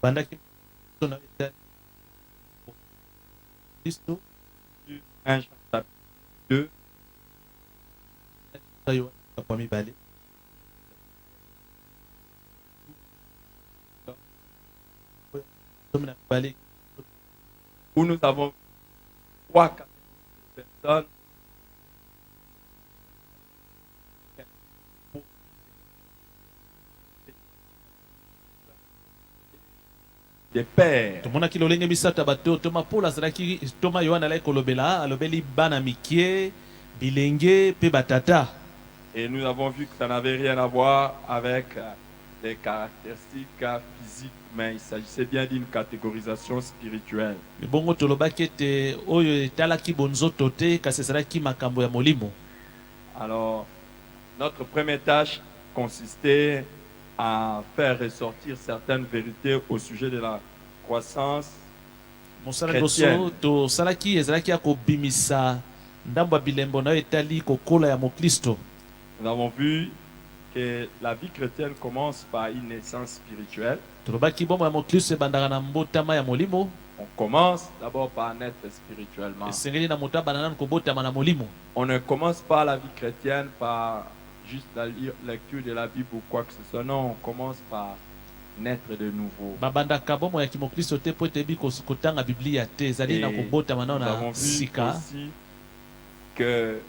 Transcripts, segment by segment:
bandaki na Kristo 1 Jean chapitre 2, tayo kwa mibale tomina mibale où nous avons 3 personnes des pères. tomonaki lolenge misato ya bato toma Paul azalaki toma Yohana alaki kolobela alobeli bana mikie bilenge pe batata. Et nous avons vu que ça n'avait rien à voir avec les caractéristiques physiques, mais il s'agissait bien d'une catégorisation spirituelle. bongo tolobaki ete oyo etalaki bonzoto te kasi ezalaki makambo ya molimo. Alors, notre première tâche consistait à faire ressortir certaines vérités au sujet de la croissance mosala chrétienne. liboso tosalaki ezalaki ya kobimisa ndambo ya bilembo na oyo etali kokola ya moklisto. Nous avons vu que la vie chrétienne commence par une naissance spirituelle. tolobaki bombo ya moklisto ebandaka na mbotama ya molimo. On commence d'abord par naître spirituellement. esengeli na moto abanda nanu kobotama na molimo. On ne commence pas la vie chrétienne par juste la lecture de la Bible ou quoi que ce soit. Non, on commence par naître de nouveau. babandaka bombo ya kimoklisto te po ete ebi kotanga biblia te ezali na kobotama nao Nous na avons vu sika. aussi que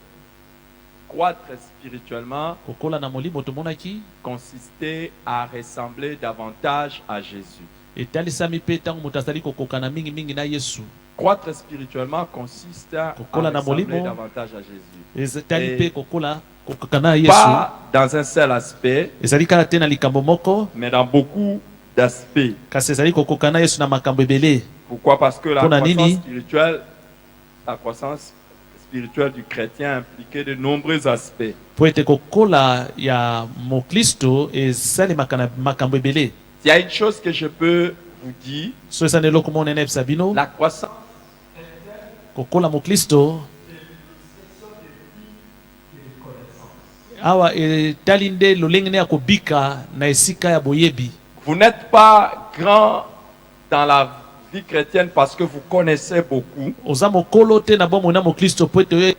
croître spirituellement kokola na molimo tomonaki consistait à ressembler davantage à Jésus. etalisami mpe ntango moto azali kokokana mingimingi na yesu. Croître spirituellement consiste à Kokola na ressembler molimo. davantage à Jésus. etali Et mpe kokokana na yesu. Pas dans un seul aspect, ezali kaka te na likambo moko mais dans beaucoup d'aspects. kasi ezali kokokana yesu na makambo ebele. Pourquoi? Parce que Pour la nini? la croissance spirituelle du chrétien impliquait de nombreux aspects. po ete kokola ya moklisto esalemaka na makambo ebele. Il y a une chose que je peux vous dire, so eza na eloko monene yebisa bino la croissance kokola moklisto awa etali nde lolenge ne ya kobika na esika ya boyebi. vous n'êtes pas grand dans la vie chrétienne parce que vous connaissez beaucoup, oza mokolo te na bomoi na moklisto po ete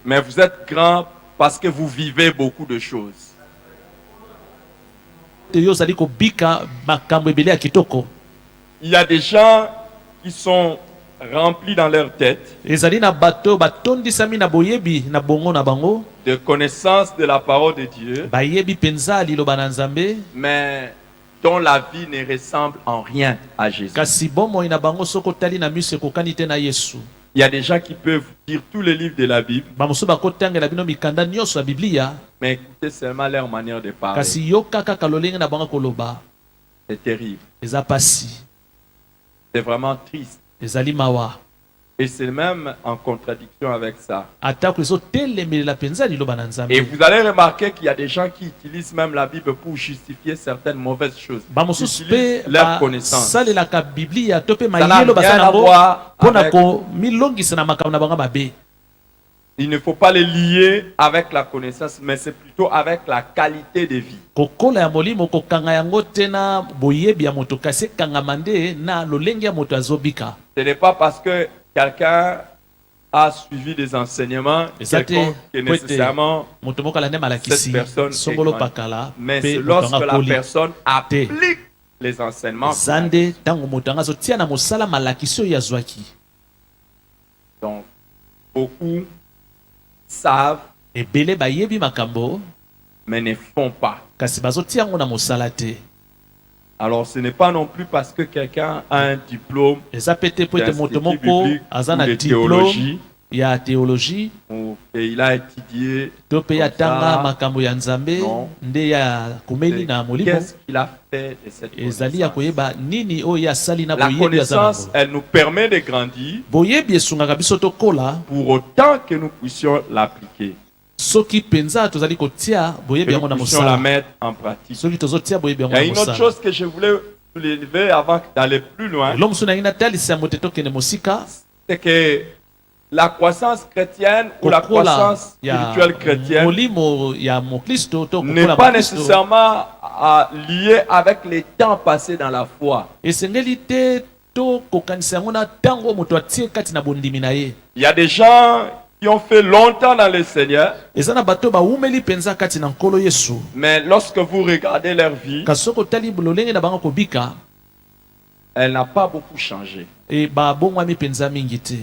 mais vous êtes grand parce que vous vivez beaucoup de choses. yo ozali kobika makambo ebele ya kitoko. Il y a des gens qui sont remplis dans leur tête ezali na bato batondisami na boyebi na bongo na bango de connaissance de la parole de Dieu, bayebi mpenza liloba na nzambe mais dont la vie ne ressemble en rien à Jésus. kasi bomoi na bango soki otali na miso ekokani te na yesu. Il y a des gens qui peuvent lire tous les livres de la Bible, bamosusu bakotangela bino mikanda nyonso ya biblia mais écoutez seulement leur manière de parler. kasi yoka kaka lolenge na bango koloba C'est terrible. eza pasi C'est vraiment triste. ezali mawa Et c'est même en contradiction avec ça. atako ezotelemelela mpenza liloba na Et nzambe. vous allez remarquer qu'il y a des gens qui utilisent même la Bible pour justifier certaines mauvaises choses. Ils bamosusu utilisent mpe leur connaissance. basalelaka biblia to mpe Ça n'a mayelo rien basala à yango voir mpona avec- komilongisa na makambo na bango mabe. Il ne faut pas les lier avec la connaissance, mais c'est plutôt avec la qualité de vie. kokola ya molimo kokanga yango te na boyebi ya moto kasi ekangama nde na lolenge ya moto azobika. Ce n'est pas parce que quelqu'un a suivi des enseignements Eza te quelconques que po ete nécessairement, moto moko alande malakisi Cette personne songolo est pakala mais mpe c'est moto lorsque anga la koli. personne applique les enseignements. eza nde ntango moto anga azotia na mosala malakisi oyo azwaki. Donc, beaucoup savent, ebele bayebi makambo mais ne font pas. kasi bazotia yango na mosala te. Alors, ce n'est pas non plus parce que quelqu'un a un diplôme eza pe te po ete moto d'institut moko biblique aza ou na de diplôme théologie, ya théologie ou qu'il a étudié. to mpe ya Comme ça, tanga makambo ya nzambe non. nde ya komeli na molimo. Qu'est-ce qu'il a fait de cette ezali ya connaissance? koyeba nini oyo asali na La boyebi aza connaissance, nango. elle nous permet de grandir boyebi esungaka biso tokola pour autant que nous puissions l'appliquer, soki mpenza tozali kotia que boyebi yango nous na puissions la mosala. mettre en pratique. soki tozotia boyebi Il yango y a na une autre mosala. chose que je voulais soulever avant d'aller plus loin, elo mosusu nangi natalisa moto tokende mosika c'est que la croissance chrétienne ou la kokola croissance ya spirituelle chrétienne molimo ya mokristo to n'est kokola pas mokristo nécessairement lié avec les temps passés dans la foi. esengeli te to kokanisa yango na ntango moto atie kati na bondimi na ye. Il y a des gens qui ont fait longtemps dans le Seigneur, eza na bato bawumeli mpenza kati na nkolo yesu, mais lorsque vous regardez leur vie, kasi soki otali lolenge na bango kobika elle n'a pas beaucoup changé. e babongwami mpenza mingi te.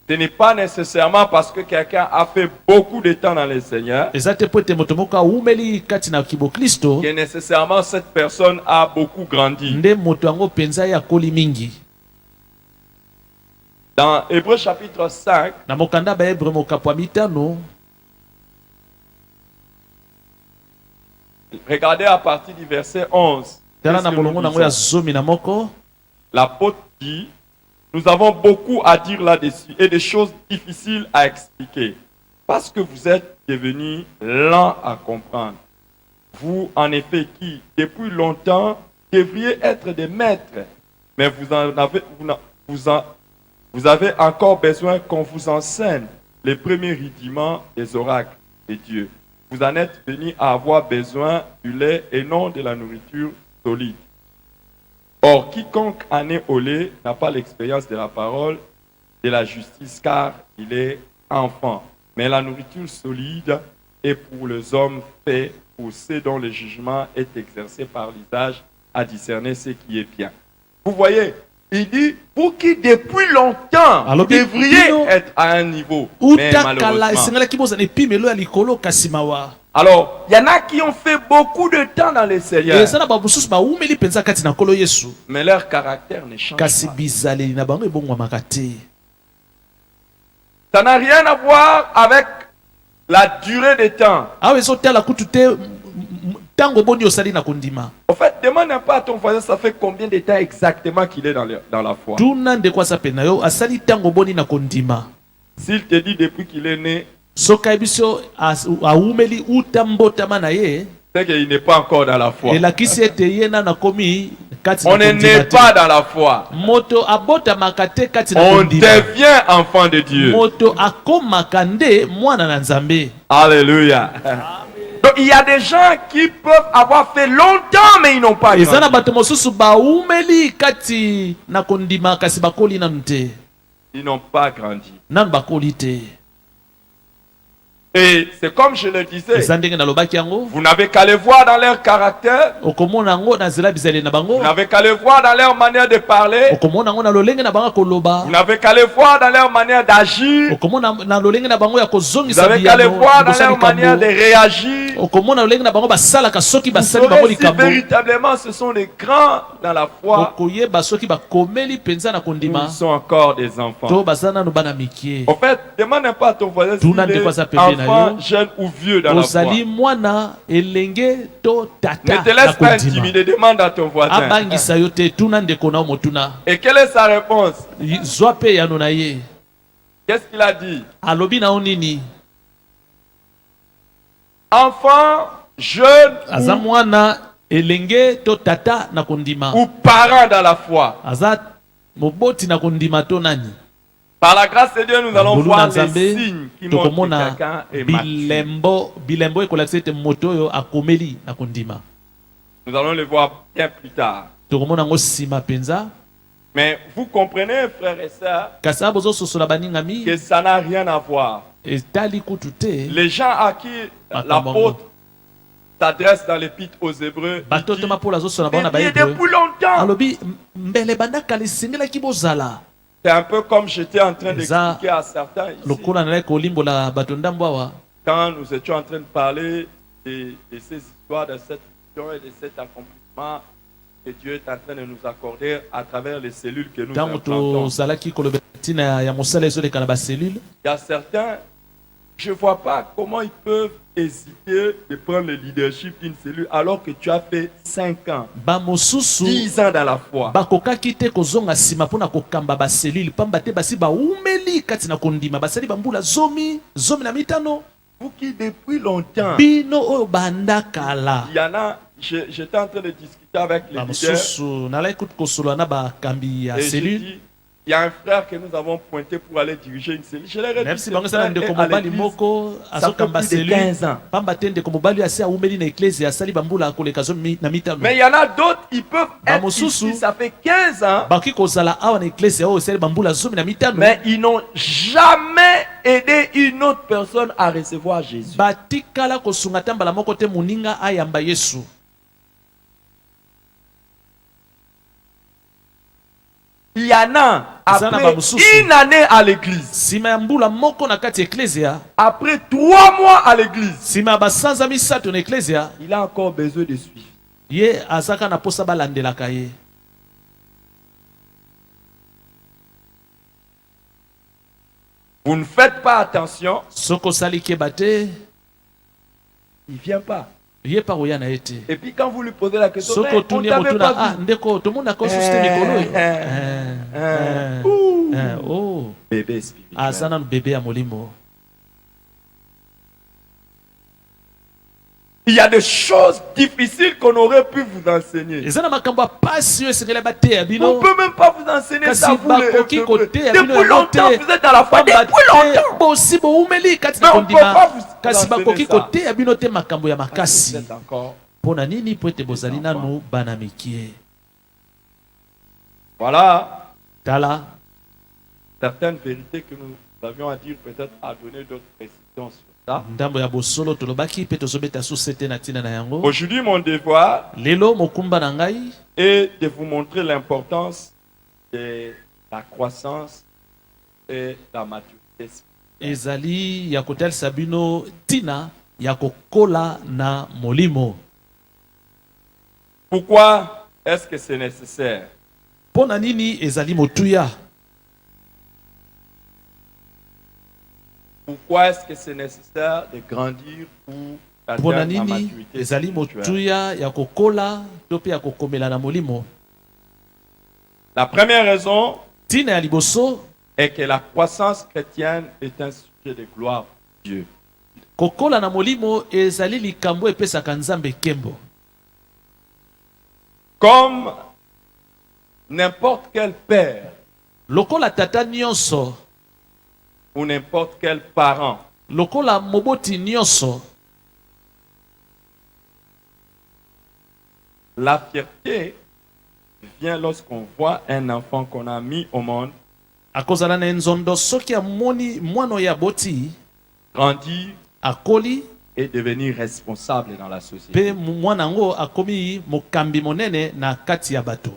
Ce n'est pas nécessairement parce que quelqu'un a fait beaucoup de temps dans le Seigneur eza te po ete moto moko awumeli kati na kiboklisto que nécessairement cette personne a beaucoup grandi. nde moto yango mpenza ye akoli mingi. Dans Hébreux chapitre 5, Na mokanda bahebre mokapo ya mitano, regardez à partir du verset 11. tala Qu'est-ce na que nous molongo nango ya lisons? zomi na moko. L'apôtre dit, nous avons beaucoup à dire là-dessus et des choses difficiles à expliquer parce que vous êtes devenus lents à comprendre. Vous, en effet, qui, depuis longtemps, devriez être des maîtres, mais vous avez encore besoin qu'on vous enseigne les premiers rudiments des oracles de Dieu. Vous en êtes venus à avoir besoin du lait et non de la nourriture solide. Or, quiconque en est au lait n'a pas l'expérience de la parole de la justice, car il est enfant. Mais la nourriture solide est pour les hommes faits, pour ceux dont le jugement est exercé par l'usage à discerner ce qui est bien. Vous voyez, il dit, vous qui depuis longtemps, Alors, vous devriez être à un niveau, mais utakala malheureusement. esengelaki bozala epimelo ya likolo kasi mawa. Alors, il y en a qui ont fait beaucoup de temps dans le Seigneur, eza na bamosusu bawumeli mpenza kati na nkolo yesu, mais leur caractère ne change kasi pas. bizaleli na bango ebongwamaka te. Ça n'a rien à voir avec la durée des temps. awa ezotala kutu te ntango boni osali na kondima. En fait, demande un peu à ton voisin, ça fait combien de temps exactement qu'il est dans la foi. tuna ndeko aza pe na yo asali ntango boni na kondima. S'il te dit depuis qu'il est né, soki ayebi so awumeli uta mbotama na ye, c'est qu'il n'est pas encore dans la foi. elakisi ete ye nana akomi kati na On ne kondima naît te. pas dans la foi. moto abotamaka te kati na On kondima. devient enfant de Dieu. moto akomaka nde mwana na nzambe. Alléluia. Donc il y a des gens qui peuvent avoir fait longtemps, mais ils n'ont pas eza na grandi. bato mosusu bawumeli kati na kondima kasi bakoli nanu te, Ils n'ont pas grandi. nanu bakoli te. Et c'est comme je le disais, eza ndenge nalobaki yango, vous n'avez qu'à les voir dans leur caractère, okomona yango na nzela bizaleli na bango, vous n'avez qu'à les voir dans leur manière de parler, okomona yango na lolenge na bango ya koloba, vous n'avez qu'à les voir dans leur manière d'agir, okomona na lolenge na bango ya vous kozongisa n'avez qu'à les biyano voir dans liboso ya leur manière de likambo, réagir. okomona lolenge na bango basalaka soki Vous basali bango saurez si likambo, véritablement ce sont les grands dans la foi okoyeba soki bakomeli mpenza na ou kondima ils sont encore des enfants. to baza nanu bana mikie. En fait, demande un peu à ton voisin s'il Tuna ndeko aza est pembeni na enfant, yo. jeune ou vieux dans la foi. ozali mwana elenge to Ne tata te na laisse pas kondima. intimider, demande à ton voisin. abangisa yo te, tuna ndeko na yo motuna. Et quelle est sa réponse? zwa pe yano na ye, Qu'est-ce qu'il a dit? alobi na yo nini? Enfant, jeune aza mwana elenge to tata na kondima, ou parent dans la foi. aza moboti na kondima to nani? Par la grâce de Dieu, nous allons Ngolu na voir les Nzambe, signes qui montrent que tokomona quelqu'un est mature. bilembo ekolakisa ete moto oyo akomeli na kondima. Nous allons le voir bien plus tard. tokomona yango nsima mpenza. Mais vous comprenez, frères et sœurs, kasi awa bozososola baningami, que ça n'a rien à voir. etali kutu te. Les gens à qui l'apôtre s'adresse dans l'épître aux Hébreux, bato il to mapola azosola bango na dit, mais bahébreu, depuis longtemps. alobi mbele bandakala esengelaki bozala. C'est un peu comme j'étais en train Eza d'expliquer à certains ici, lokola nalaki kolimbola bato ndambo awa, quand nous étions en train de parler de ces histoires, de cette vision et de cet accomplissement que Dieu est en train de nous accorder à travers les cellules que nous ntango implantons. tozalaki kolobela ntina ya mosala ezoleka na baselule. Il y a certains, je ne vois pas comment ils peuvent hésiter de prendre le leadership d'une cellule alors que tu as fait 5 ans, bamosusu 10 ans dans la foi. bakokaki te kozonga nsima mpona kokamba baselule pamba te basi baumeli kati na kondima, basali bambula zomi na mitano. Vous qui depuis longtemps, bino oyo banda kala, il y en a, j'étais en train de discuter avec les leaders bamosusu nalaki kutu kosolola na bakambi ya et je selule. dis, Il y a un frère que nous avons pointé pour aller diriger une cellule. Je l'ai même réduit si bango sala ndeko à mobali l'église. moko Ça fait azokamba plus de selu 15 ans. pamba te ndeko mobali asi aumeli na eklise asali bambula akoleka zo na mitano. Mais il y en a d'autres, ils peuvent être Bamosusu. ici, ça fait 15 ans, bakoki kozala awa na eklise oyo esali bambula zomi na mitano, mais ils n'ont jamais aidé une autre personne à recevoir Jésus. batikala kosunga te mbala moko te moninga ayamba Yesu. Il y en a, Ça n'a pas après mosusu. une année à l'église, Sima ya mbula moko na kati ya eklezia, après 3 mois à l'église, sima ya basanza misato na eklezia, il a encore besoin de suivre. ye azaka na posa balandelaka ye. Vous ne faites pas attention, Soko osali keba te, il ne vient pas. ye pa koya na ye te. Et puis quand vous lui posez la question, Soko mais on otuni t'avait kotuna, pas ah vu. ndeko tomona ko susite mikolo yo. Oh, Bébé spirituel. azana no bebe ya molimo. Il y a des choses difficiles qu'on aurait pu vous enseigner. Eza na makambo ya pasi oyo esengeli bateya On bino. ne peut même pas vous enseigner Kasi ça. Vous bakoki koteya bino depuis longtemps, vous êtes dans la foi. Pamba Depuis te longtemps. bosi boumeli kati Mais na on peut pas kondima. vous Kasi enseigner bakoki ça. koteya bino te makambo ya Vous makasi. êtes encore. Pona nini po ete bozali nanu bana mikie. Voilà Tala certaines vérités que nous avions à dire, peut-être à donner d'autres précisions sur ça. ndambo ya bosolo tolobaki pe tozobeta susete na tina na yango. Aujourd'hui, mon devoir Lelo mokumba na ngai est de vous montrer l'importance de la croissance et la maturité. ezali ya kotalisa bino tina ya kokola na molimo. Pourquoi est-ce que c'est nécessaire? Pona nini ezali motuya. Pourquoi est-ce que c'est nécessaire de grandir pour Pona atteindre la nini maturité ezali spirituelle? motuya ya kokola to pe ya kokomela na molimo. La première raison Tina ya liboso est que la croissance chrétienne est un sujet de gloire pour Dieu. kokola na molimo ezali likambo epesaka nzambe kembo. Comme n'importe quel père Lokola tata nyonso, ou n'importe quel parent, lokola moboti nyonso, la fierté vient lorsqu'on voit un enfant qu'on a mis au monde akozala na nzondo soki amoni mwana ya boti grandir akoli et devenir responsable dans la société. pe mwana ngo akomi mokambi monene na kati ya bato.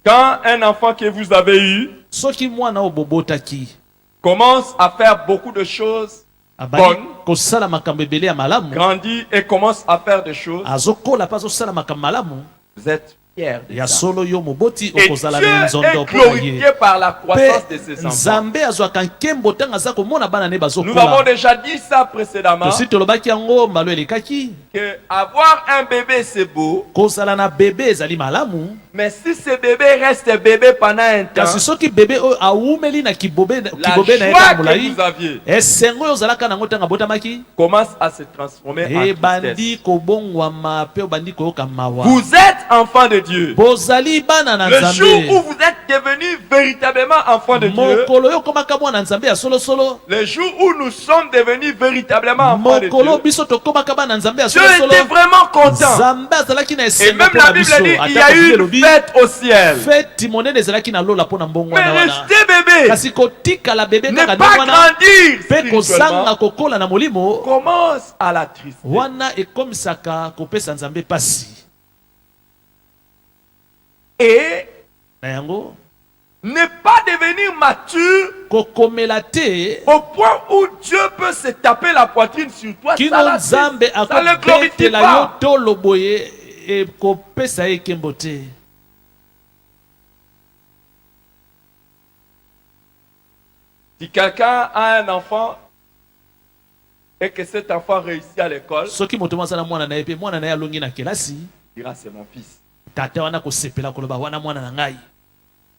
Quand un enfant que vous avez eu Soki mwana o bobotaki commence à faire beaucoup de choses abali bonnes, kosala makambo ebele ya malamu, grandit et commence à faire des choses, azokola pa azosala makambo malamu, vous êtes fiers de ya ça. solo yo moboti Et okozala Dieu na est nzondo mpo na glorifié ye. par la croissance de ses Pe enfants. nzambe azwaka nkembo ntango aza komona bana ne Nous avons bazokola. déjà dit ça précédemment, Tosi tolobaki yango mbalo elekaki, que avoir un bébé c'est beau, kozala na bebe ezali malamu, mais si ce bébé reste bébé pendant un temps, kasi soki bebe oyo awumeli na kibobe la na ye joie kaka que molai, vous aviez esengo oyo ozalaka nango ntango abotamaki commence à se transformer en ebandi tristesse. kobongwama pe obandi koyoka mawa. Vous êtes enfant de Dieu. Bozali bana na Le jour où nzambe. vous êtes devenu véritablement enfant de Dieu, Mokolo yo komaka mwana nzambe ya solosolo, le jour où nous sommes devenus véritablement enfants de mokolo Dieu, biso tokomaka bana nzambe ya Dieu solosolo, était vraiment content. nzambe azalaki na Et esengo même mpo la na Bible biso. dit il y Ata a eu Bibele une elobi, fête au ciel. feti monene ezalaki na lola mpo na mbongo Mais wana wana. rester bébé, Kasi kotikala bebe ne kaka pas nde wana grandir pe kozanga spirituellement, kokola na molimo commence à la tristesse. wana ekomisaka kopesa nzambe pasi. Et Na yango ne pas devenir mature kokomela te au point où Dieu peut se taper la poitrine sur toi. kino Ça nzambe ne le glorifie akobetela yo pas. tolo boye ekopesa ye ekembo te. Si quelqu'un a un enfant et que cet enfant réussit à l'école, Soki moto mwana na mwana na ye pe mwana na ye alongi na kelasi, il dira c'est mon fils, tata wana kosepela koloba wana mwana na ngai,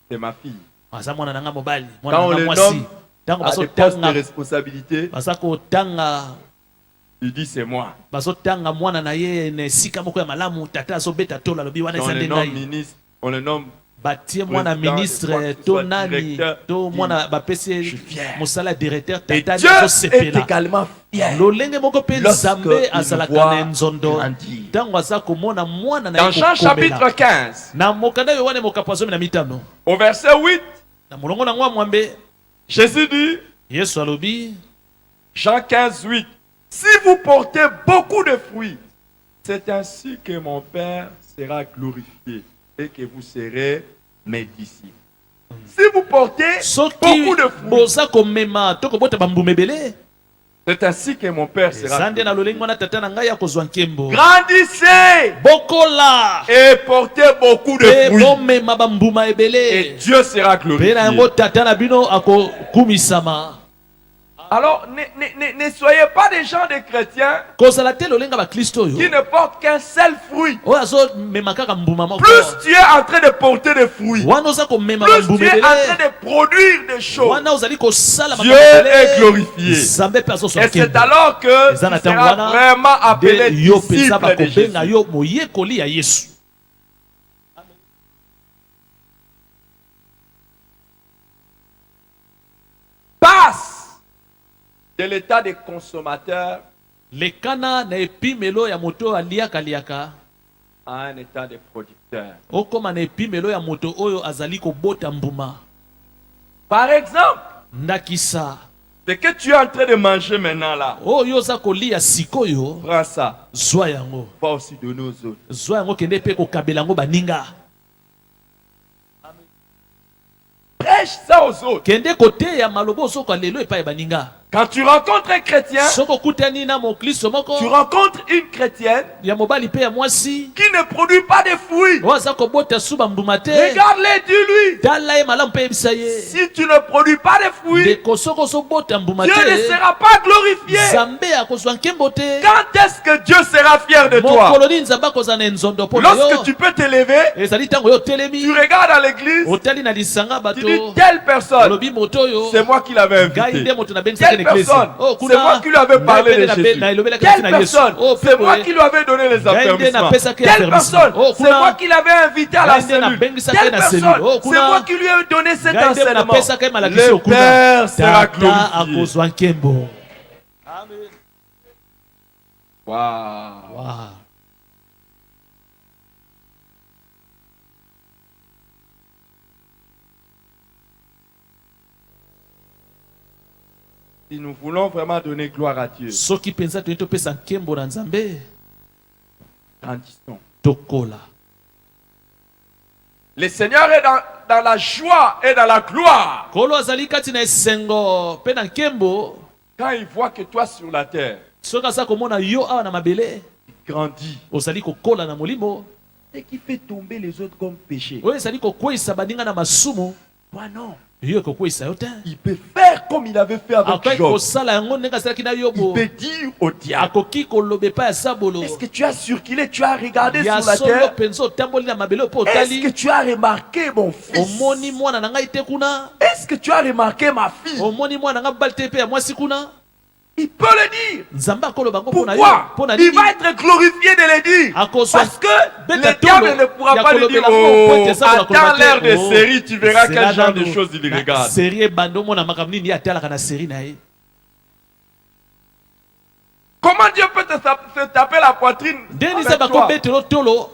c'est ma fille. aza mwana na ngai mobali, Quand mwana on na le ngai mwasi. nomme Ntango à des postes de bazotanga responsabilité, kotanga il dit c'est moi. bazotanga mwana na ye na esika moko ya malamu, tata azobeta tolo alobi wana Quand on eza le nde nomme ngai. ministre, on le nomme batie mwana président, ministre je crois que ce to soit nani directeur, to mwana bapesi je suis fier. mosala directeur Et tatani Dieu est akosepela également fier. lolenge moko mpe Lorsque nzambe il azalaka voit na nzondo grandir. ntango aza komona mwana na Dans ye Jean chapitre kokomela 15, na mokanda oyo wana mokapo ya 15 au verset 8, na molongo nango ya mwambe Jésus dit, yesu alobi Jean 15, 8, si vous portez beaucoup de fruits, c'est ainsi que mon Père sera glorifié et que vous serez mes disciples. Si vous portez soki beaucoup de fruits, boza komema to kobota bambuma ebele c'est ainsi que mon Père sera eza nde na glorifié. lolenge wana tata na ngai akozwa nkembo Grandissez bokola et portez beaucoup de mpe fruits. bomema bambuma Et ebele Dieu sera mpe na glorifié. yango tata na bino akokumisama Alors, ne soyez pas des gens de chrétiens kozala te lolenga baklisto qui oyo ne portent qu'un seul fruit. oyo azomema kaka mbuma moko Plus tu es en train de porter des fruits, wana oza komema plus tu bambuma es en train ebele de produire des choses, wana ozali kosala Dieu makambo est ebele glorifié. nzambe mpe azoswa Et c'est nkembo alors que tu eza na ntango seras wana vraiment appelé nde yo mpenza disciple de Jésus. bakobenga yo moyekoli ya yesu Passe de l'état de consommateur lekana na epimelo ya moto oyo aliaka à un état de producteur. okóma na epimelo ya moto oyo azali kobota mbuma Par exemple, ndakisa ce que tu es en train de manger maintenant là, oyo oza kolia sikoyo prends ça, zwa yango va aussi donner aux autres. zwa yango kende mpe kokabela yango baninga Prêche ça aux autres. kende koteya maloba osoka lelo epai ya baninga Quand tu rencontres un chrétien, soki okutani na moklisto moko tu rencontres une chrétienne ya mobali mpe ya mwasi qui ne produit pas de fruits. oyo aza kobota su bambuma te Regarde-les, dis-lui. tala ye malamu mpe yebisa ye Si tu ne produis pas de fruits, ndeko soki ozobota mbuma Dieu ne te sera pas glorifié. nzambe akozwa nkembo te Quand est-ce que Dieu sera fier de toi? mokolo nini nzambe akozala na nzondo mpo na yo Lorsque tu peux te lever, ezali ntango yo tu otelemi regardes à l'église, otali na lisanga tu dis bato telle personne, olobi moto oyo c'est moi qui l'avais ngai invité. nde moto nabengisaki na Telle eklesi personne, oh c'est moi qui lui avais parlé de Jésus. nailobelaki Telle na na yesu personne, oh c'est moi mpe qui lui avais donné les affermissements. napesaki Telle affermissement. personne, Oh, c'est kuna. moi qui l'avais invité à la Ngai nde cellule. nabengisaki Telle na personne, cellule. Oh, c'est kuna. moi qui lui ai donné cet ngai nde enseignement. napesaki malakisi Le yo kuna Père sera tata glorifié. akozwa nkembo Wow. Wow. Si nous voulons vraiment donner gloire à Dieu, soki mpenza toyei topesa nkembo na nzambe grandissons. tokola Le Seigneur est dans la joie et dans la gloire. kolo azali kati na esengo mpe na nkembo Quand il voit que toi sur la terre, soki aza komona yo awa na mabele tu grandis. ozali kokola na molimo Et qui fait tomber les autres comme péché. oyo ezali kokweyisa baninga na masumu Toi non. yo ekokweyisa yo te Il peut faire comme il avait fait avec akoki Job. kosala yango ndenge asalaki na Il yobo peut dire au diable, akoki koloba epai ya sabolo est-ce que tu as circulé, tu as regardé ya sur la solo terre? mpenza otamboli na mabele mpo Est-ce que otali tu as remarqué mon fils? omoni mwana na ngai te kuna Est-ce que tu as remarqué ma fille? omoni mwana na ngai mobali te mpe ya mwasi kuna Il peut le dire. nzambe akoloba yango mpo na yo Pourquoi? mpo na Il nini va être glorifié de le dire. akoswa Parce que beta le diable tolo ne pourra ya pas lui dire, kolobela ngo oh, pointe eza attends koloba te. l'heure de Oh, série, tu verras zela quel genre de nano. choses il Na regarde. série ebanda omona makambo nini ye atalaka na série na ye Comment Dieu peut te taper la poitrine nde avec niza toi? bakobetelo tolo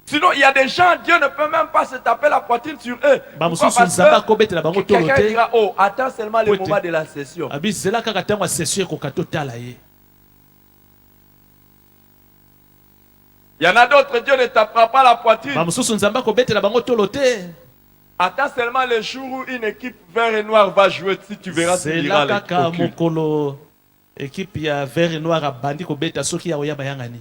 Sinon, il y a des gens, Dieu ne peut même pas se taper la poitrine sur eux. Pourquoi? bamosusu Parce nzambe que akobetela bango tolo quelqu'un te dira, oh, attends seulement le Pointe. moment de la session. abi zela kaka ntango ya sesio ekoka totala ye Il y en a d'autres, Dieu ne tapera pas la poitrine. bamosusu nzambe akobetela bango tolo te Attends seulement le jour où une équipe vert et noir va jouer, si tu verras ce qu'il zela ira kaka au culte. mokolo ekipe ya vert et noir abandi kobeta soki ya oyaba yangani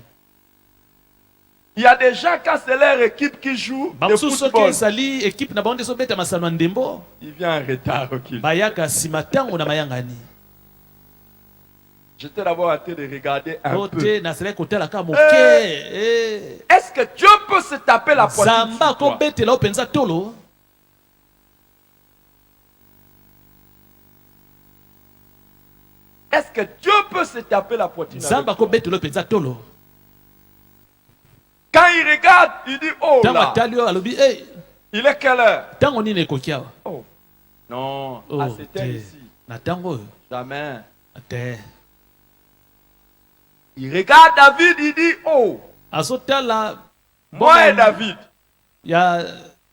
Il y a des gens, quand c'est leur équipe qui joue le bamosusu soki football, ezali ekipe na bango nde ezobeta masano ya ndembo il vient en retard au culte. bayaka nsima ntango na mayangani J'étais d'abord en train de regarder un to peu. te nazalaki kotala kaka moke Est-ce que Dieu peut se taper la poitrine nzambe sur toi? akobetela yo mpenza tolo Est-ce que Dieu peut se taper la poitrine avec nzambe toi? akobetela yo mpenza tolo Quand il regarde, il dit, oh ntango là, atali oyo alobi Il est quelle heure? Tango nini ekoki awa? Oh, non, Oh, à cette heure te. ici. Na tango oyo. Jamais. Te. Il regarde David, il dit, oh, Azotala moi et David, ya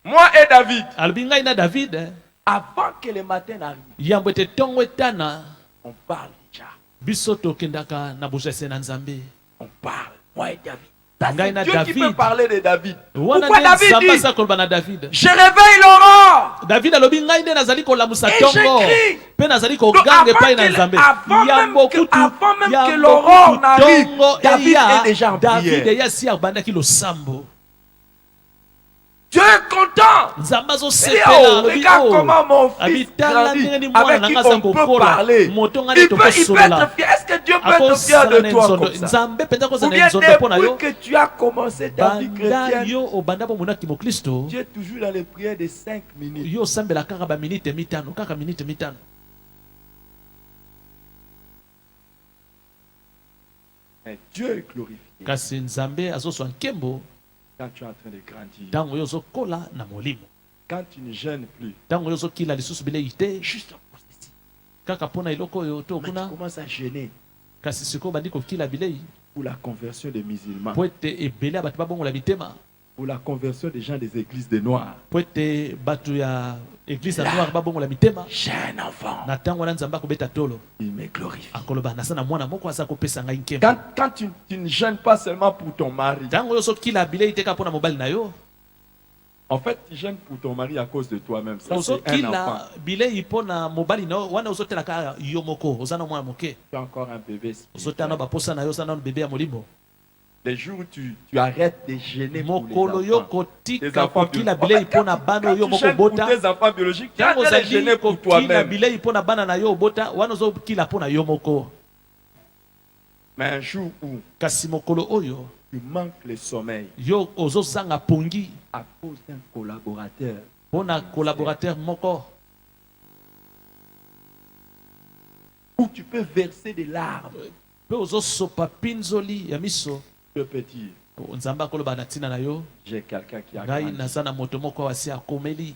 moi et David, alobi ngai na David avant que le matin n'arrive, yambo ete ntongo etana on parle déjà. biso tokendaka na bojese na Nzambe. On parle, moi et David. Ça, Ngai c'est na Dieu qui David. peut parler de David. Wana Pourquoi nde David Nzambe dit, aza koloba na David. je réveille l'aurore. David alobi ngai nde nazali kolamusa Et ntongo j'écris. mpe nazali Donc, koganga epai na Nzambe. avant Yambo kutu que l'aurore n'arrive, ntongo David est déjà eya en David prière. eya si abandaki losambo. Dieu est content. Nzambe Il dit, azosepela oh, alobi regarde comment mon fils abitala grandit, ndenge ni mwana avec na qui nga aza on peut kokola parler. moto nga Il nde peut tokosolola. être fier. Est-ce que Dieu peut être fier de toi comme ça? Nzambe mpenza Ou kozala bien na nzoto mpo na depuis yo que tu as commencé ta vie banda chrétienne, yo obanda bomonaki moklisto tu es toujours dans les prières de 5 minutes. yo osambela kaka baminite mitano kaka minite mitano. Mais Dieu est glorifié Kasi Nzambe azoswa nkembo quand tu es en train de grandir. ntango yo ozokola na molimo, Quand tu ne gênes plus, ntango yo ozokila lisusu bilei te juste à cause de ça. kaka mpo na eloko oyo to Mais tu kuna. commences à gêner Kasi sikoyo bandi kokila bilei pour la conversion des musulmans, mpo ete ebele ya bato babongola mitema, pour la conversion des gens des églises des Noirs. mpo ete bato ya eglise ya noire babongola mitema. J'ai un enfant, Na ntango wana Nzambe akobeta tolo il me glorifie. akoloba nasa na mwana moko aza kopesa ngai nkembo. Quand tu ne gênes pas seulement pour ton mari, Ntango yo ozokila bilei te kaka mpo na mobali na yo, en fait, tu gênes pour ton mari à cause de toi-même. Ça, c'est un enfant. ozokila bilei mpo na mobali na yo wana ozotelaka yo moko oza na mwana moke, Tu es encore un bébé ozotala na spirituel. baposa na yo oza nano bebe ya molimo. Les jours où tu arrêtes de gêner pour Mokolo les yo enfants. Tes kotika enfants kokila biologiques. bilei mpo na bana oyo Quand tu moko gênes pour obota, tes enfants biologiques, tu es en ntango train de gêner ozali pour kokila toi-même. bilei mpo na bana na yo obota wana ozokila mpo na yo moko. Mais un jour où Kasi mokolo oyo tu manques le sommeil yo ozozanga pongi à cause d'un collaborateur, mpo na collaborateur moko, où tu peux verser des larmes, mpe ozosopa pinzoli ya miso, je peux dire, Nzambe akoloba na ntina na yo, j'ai quelqu'un qui a ngai grandi. naza na moto moko oyo asi akomeli.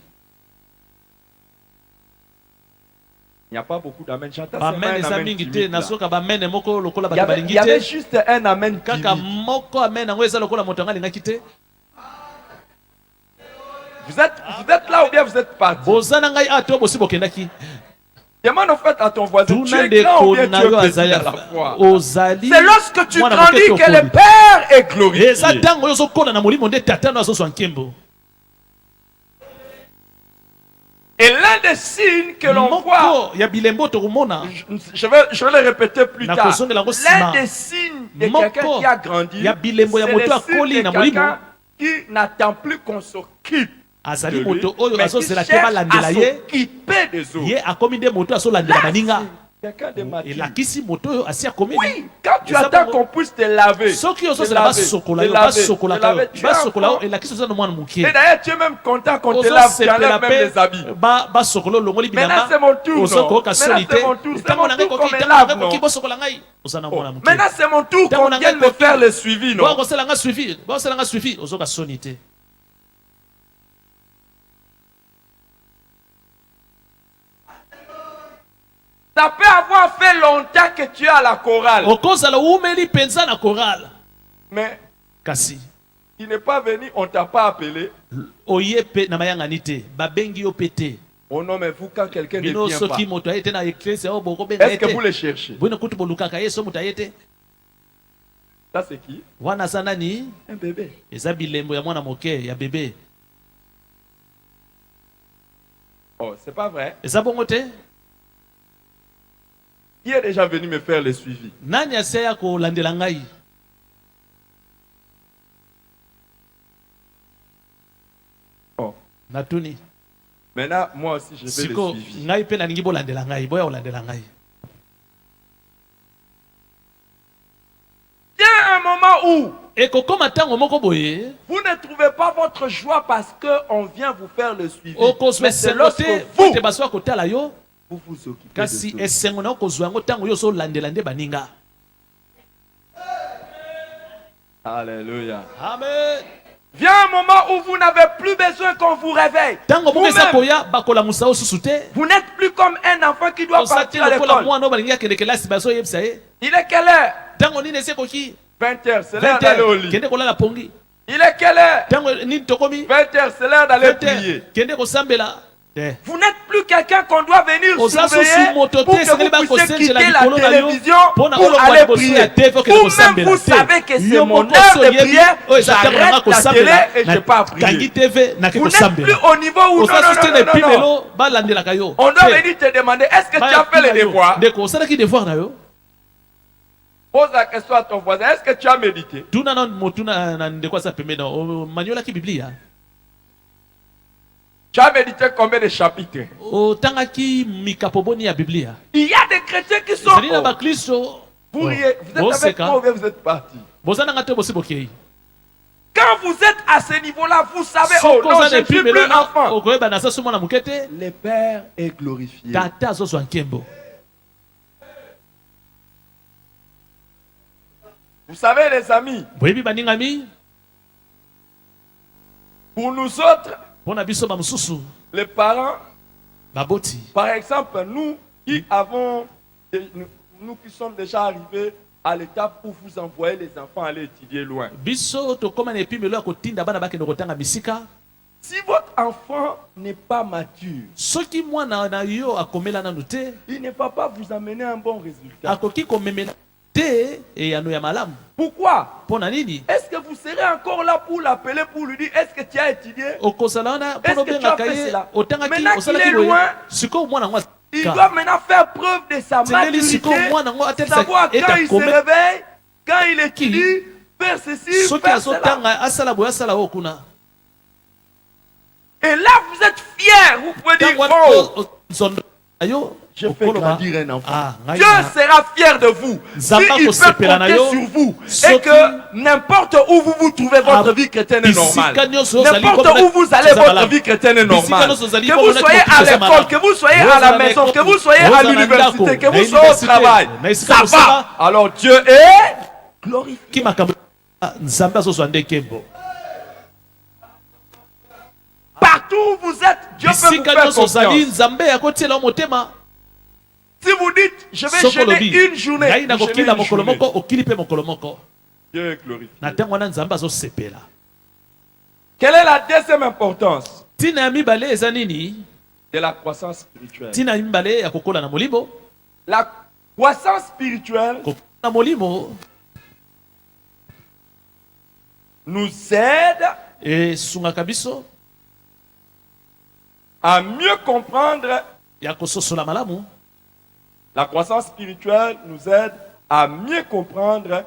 Il n'y a pas beaucoup d'amen. J'entends seulement Amen un eza amen mingi te, timide, là. nasoka bamene moko lokola Il y bato avait, balingi il y avait te, juste un amen kaka timide. moko amen yango eza lokola moto yango alingaki te. Vous êtes là ou bien vous êtes parti? Boza na ngai ato bosi bokendaki. Demande en fait à ton voisin, tu Tuna es grand ou ndeko bien na tu yo es petit azali à la fois. ozali C'est lorsque tu mwana grandis moke que le tokoli. Père est glorifié. Eza ntango oyo ozokola na molimo nde tata no azozwa nkembo. Et l'un des signes que l'on voit, Moko ya bilembo tokomona je vais le répéter plus Na tard, kozongela yango l'un nsima. des signes de Moko quelqu'un qui a grandi, ya bilembo ya c'est moto le akoli signe na de molimo. quelqu'un qui n'attend plus qu'on s'occupe azali de lui, moto oyo mais qui azozela te cherche balandela à ye, s'occuper des autres. ye akomi nde moto azolandela baninga. Quelqu'un de mature. Elakisi moto oyo asi akomeli. Oui, quand tu Eza attends bongo. qu'on puisse te laver, Soki te ozozela laver, basokola te yo laver, basokolaka te laver, yo tu es basokola yo enfant. elakisi oza na mwana moke. Et d'ailleurs, tu es même content qu'on te lave, tu enlèves même les habits. basokola olongoli Maintenant, c'est mon tour, non? ozokoka Maintenant, soli te c'est mon tour. C'est ntango mon na ngai tour koki qu'on me ntango na lave, ngai koki non? bosokola ngai oza na mwana moke. Maintenant, c'est mon tour Ntango qu'on na vienne ngai me faire le suivi, non? bokosala nga suivi bokosala nga suivi ozoka soni te. Ça peut avoir fait longtemps que tu es à la chorale, okozala umeli mpenza na korala mais kasi tu n'es pas venu, on t'a pas appelé. oye pe na mayangani te babengi yo pe te. Oh non, mais vous, quand quelqu'un ne Bino vient pas, soki moto aye te na eklese oyo bokobenga est-ce ye que te vous le cherchez? bino kutu bolukaka ye so moto aye te. Ça, c'est qui? Wana aza nani? Un bébé. Eza bilembo ya mwana moke ya bebe. Oh, c'est pas vrai. Eza bongo te? Qui est déjà venu me faire le suivi? Nani aseya kolandela ngai? Oh. Natuni. Maintenant, moi aussi, je vais Siko le suivi. ngai pe nalingi bolandela ngai, boya olandela ngai. Il y a un moment où Ekokoma ntango moko boye, vous ne trouvez pas votre joie parce qu'on vient vous faire le suivi. okozwa Mais c'est esengo lorsque te vous, te bazwa kotala yo, vous vous occupez kasi de tout. esengo na okozwa yango ntango yo ozolandela nde baninga. Alléluia. Amen. Vient un moment où vous n'avez plus besoin qu'on vous réveille. Tango moko eza Vous-même, koya bakola musao susu te. vous n'êtes plus comme un enfant qui doit partir à lokola l'école. mwana balingi akende kelasi bazo yebisa ye. Il est quelle heure? Tango nini ese koki? 20h, c'est l'heure d'aller au lit. Kende kolala pongi. Il est quelle heure? Tango nini tokomi? 20h, c'est l'heure d'aller prier. Kende kosambela. Vous n'êtes plus quelqu'un qu'on doit venir Oza surveiller susu pour moto te que sengeli vous puissiez bakosengela quitter la likolo na yo télévision mpona pour olongwa aller liboso prier. ya te fo kende Vous-même, kosambela vous te. savez que c'est Yo mon moko heure so de yebi, prière, oyo eza ntango nanga j'arrête la télé kosambela et je pars kangi prier. tv nake Vous n'êtes plus kosambela. au niveau où non, Oza susu te na non, non, non. epimelo balandelaka yo. On doit venir te demander, est-ce que tu as fait les devoirs? Ndeko osalaki devoir na yo? Pose la question à ton voisin, est-ce que tu as médité? Tuna na motu na ndeko aza pembeni omaniolaki biblia? Tu as médité combien de chapitres? Otangaki mikapo boni ya biblia? Il y a des chrétiens qui sont... Ezali na bakristo Vous riez, vous êtes avec moi ou bien vous êtes parti? bozananga te bosi bokei. Quand vous êtes à ce niveau-là, vous savez, oh Soko non, oza je na ne suis plus epimelo enfant. okoyeba na saso mwana moke te. Le Père est glorifié. Tata azozwa nkembo. Vous savez les amis, Boyebi baningami pour nous autres, mpona biso bamosusu les parents, baboti. par exemple, nous qui avons, nous qui sommes déjà arrivés à l'étape où vous envoyez les enfants aller étudier loin. Biso tokoma na epimelo ya kotinda bana bakende kotanga misika. Si votre enfant n'est pas mature, Soki mwana na yo akomela nanu te, il ne va pas vous amener un bon résultat. akoki komemela te eyano ya malamu. Pourquoi? Mpona nini? Est-ce que vous serez encore là pour l'appeler, pour lui dire, est-ce que tu as étudié? Okosala wana Est-ce mpona que tu as obengaka fait ye cela? otangaki Maintenant qu'il osalaki est boye. loin, Sikoyo mwana ngo il doit maintenant faire preuve de sa Sengeli sikoyo maturité, mwana ngo atelisa savoir quand il se etakome réveille, quand il étudie, faire ceci, soki faire cela. azotanga asala boye asala oyo kuna. Et là, vous êtes fiers. Vous pouvez dire, Ntango wana oh, nzondo na yo je fais okoloba, grandir un enfant. ah, ngai Dieu na- sera fier de vous. Nzamba S'il peut kosepela na compter yo, sur vous. Et soki- que n'importe où vous vous trouvez, votre vie chrétienne est normale. bisika nyonso ozali N'importe komona- où vous allez, eza votre malamu. vie chrétienne est Bisika normale. nyonso ozali Que vous komona soyez koko à eza l'école, malamu. que vous soyez Oza à la na maison, ekoko, que vous soyez oza à na l'université, ndako, que na vous soyez au université, travail. na esika Ça mosala. va. Alors Dieu est glorifié. Ki makambo nzambe azozwa nde nkembo. Partout où vous êtes, Dieu peut vous Bisika faire nyonso ozali confiance. nzambe akotiela yo motema. Si vous dites, je vais Soko jeûner lobi une journée, ngai vous jeûnez nakokila une mokolo journée. moko okili mpe mokolo moko. Dieu est glorifié. Na ntango wana nzambe azosepela. Quelle est la deuxième importance Ntina ya mibale eza nini? de la croissance spirituelle? Ntina ya mibale ya kokola na molimo. La croissance spirituelle Kokola na molimo nous aide esungaka biso à mieux comprendre. ya kososola malamu. La croissance spirituelle nous aide à mieux comprendre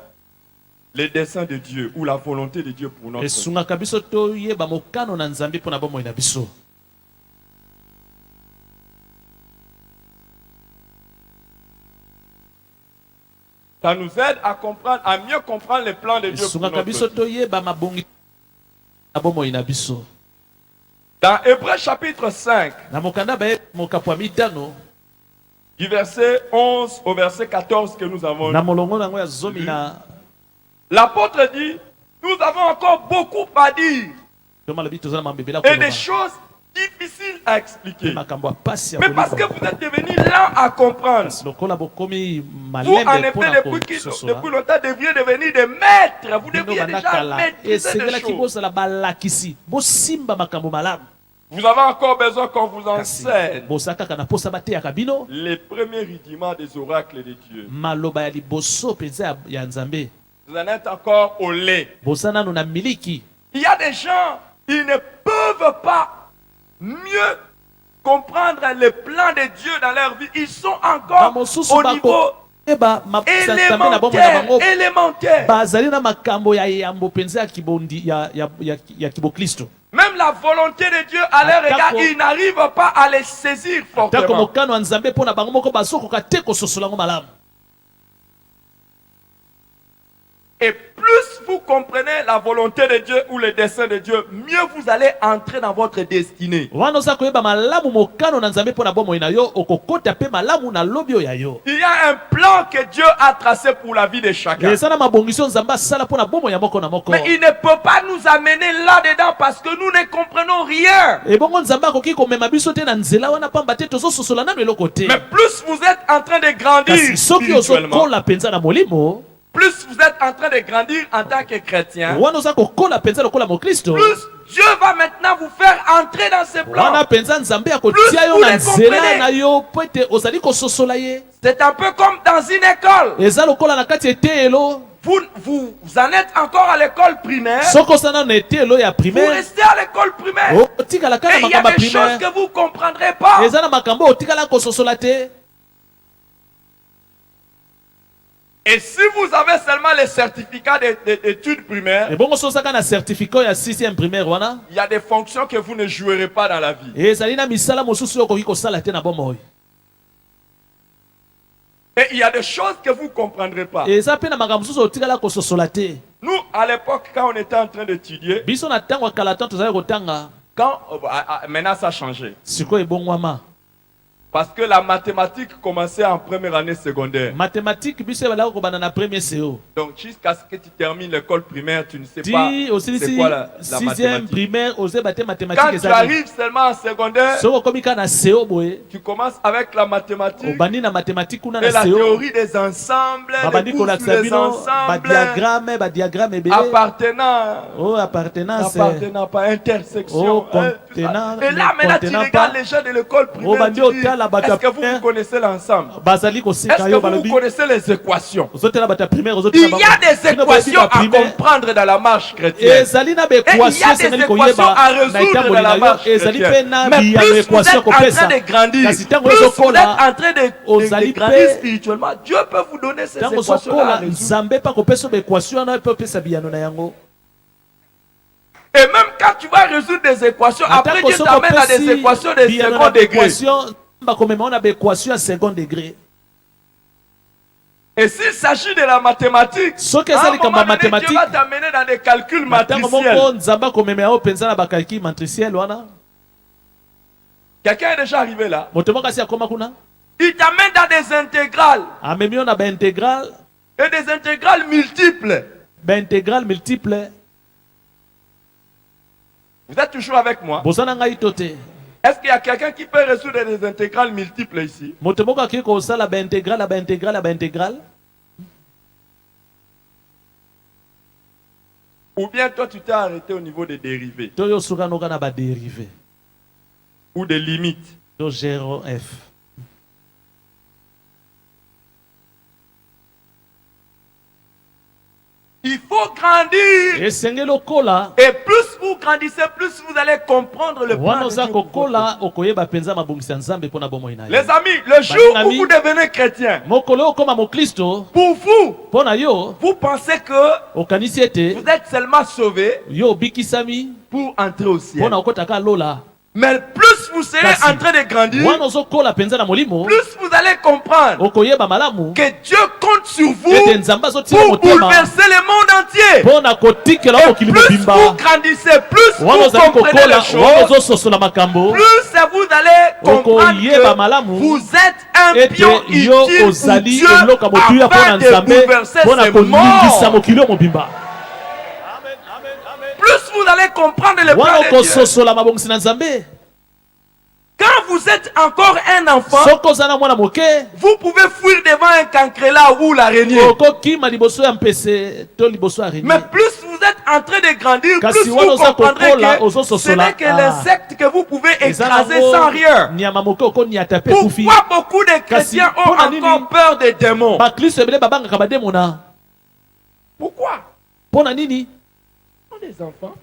les desseins de Dieu ou la volonté de Dieu pour notre vie. Esungaka biso toyeba mokano na nzambe mpona bomoi na biso. Ça nous aide à comprendre, à mieux comprendre les plans de Dieu pour Esungaka notre biso vie. toyeba mabongi na bomoi na biso. Dans Hébreux chapitre 5, Na mokanda baye mokapo ya mitano du verset 11 au verset 14 que nous avons na lu, molongo nango ya zomi na l'apôtre dit, nous avons encore beaucoup à dire tomala biso tozala mambebela et des koloba. choses difficiles à expliquer. Makambo ya pasi ya Mais parce que koloba. vous êtes devenus lents à comprendre. Lokola bokomi Vous, en malembe effet, mpona kososola. depuis longtemps, devriez devenir des maîtres. Vous Bino devriez déjà bandakala maîtriser des esengelaki choses. bozala balakisi bosimba makambo malamu. Vous avez encore besoin qu'on vous Kasi enseigne boza kaka na posa bateyaka bino les premiers rudiments des oracles de Dieu. maloba ya liboso mpenza ya nzambe. Vous en êtes encore au lait. Boza nano na miliki. Il y a des gens, ils ne peuvent pas mieux comprendre les plans de Dieu dans leur vie. Ils sont encore Bamosusu au niveau bakoyeba nzambe na bomoi na bango élémentaire. bazali na makambo ya yambo mpenza ya kibondi ya kiboklisto. Même la volonté de Dieu à leur égard, ils n'arrivent pas à les saisir Tako fortement. mokano ya nzambe mpona bango moko bazokoka te kososola yango malamu. Et plus vous comprenez la volonté de Dieu ou le dessein de Dieu, mieux vous allez entrer dans votre destinée. Il y a un plan que Dieu a tracé pour la vie de chacun. Mais il ne peut pas nous amener là-dedans parce que nous ne comprenons rien. Mais plus vous êtes en train de grandir spirituellement, plus vous êtes en train de grandir en tant que chrétien, plus Dieu va maintenant vous faire entrer dans ses plans. Plus vous les comprenez. C'est un peu comme dans une école. Vous en êtes encore à l'école primaire. Vous restez à l'école primaire. Et il y a des choses que vous ne comprendrez pas. Et si vous avez seulement les certificats d'études primaires, il y a des fonctions que vous ne jouerez pas dans la vie. Et il y a des choses que vous ne comprendrez pas. Nous, à l'époque, quand on était en train d'étudier, maintenant ça a changé. Parce que la mathématique commençait en première année secondaire. Donc jusqu'à ce que tu termines l'école primaire, tu ne sais pas c'est quoi la mathématique. Quand tu arrives seulement en secondaire, tu commences avec la mathématique et la théorie des ensembles, des cours sur les ensembles, appartenant, pas intersection. Et là maintenant tu regardes les gens de l'école primaire, tu dis, est-ce que vous connaissez l'ensemble? Est-ce que vous connaissez les équations? Il y a des équations à comprendre dans la marche chrétienne. Et il y a des équations à résoudre dans la marche chrétienne. Mais plus vous êtes en train de grandir, plus vous êtes en train de grandir spirituellement, Dieu peut vous donner ces équations à résoudre. Et même quand tu vas résoudre des équations, après Dieu t'amène à des équations de second degré. Et s'il s'agit de la mathématique, à un moment donné, Dieu va t'amener dans des calculs matriciels. Quelqu'un est déjà arrivé là? Il t'amène dans des intégrales. Et des intégrales multiples. Vous êtes toujours avec moi? Est-ce qu'il y a quelqu'un qui peut résoudre des intégrales multiples ici? Ou bien toi tu t'es arrêté au niveau des dérivés? Ou des limites? Il faut grandir. Et plus vous grandissez, plus vous allez comprendre le plan de Dieu. Les amis, le jour où vous devenez chrétien, pour vous, vous pensez que vous êtes seulement sauvé pour entrer au ciel. Mais plus vous serez en train de grandir, plus vous allez comprendre que Dieu compte sur vous pour bouleverser le monde entier. Et plus vous grandissez, plus vous comprenez les choses, plus vous allez comprendre que vous êtes un pion utile pour Dieu afin de bouleverser ce monde. Plus vous allez comprendre le plan de Dieu. Quand vous êtes encore un enfant, vous pouvez fuir devant un cancrélat ou l'araignée. Mais plus vous êtes en train de grandir, plus vous comprendrez que ce n'est que l'insecte que vous pouvez écraser sans rien. Pourquoi beaucoup de chrétiens ont encore peur des démons? Pourquoi? Des enfants.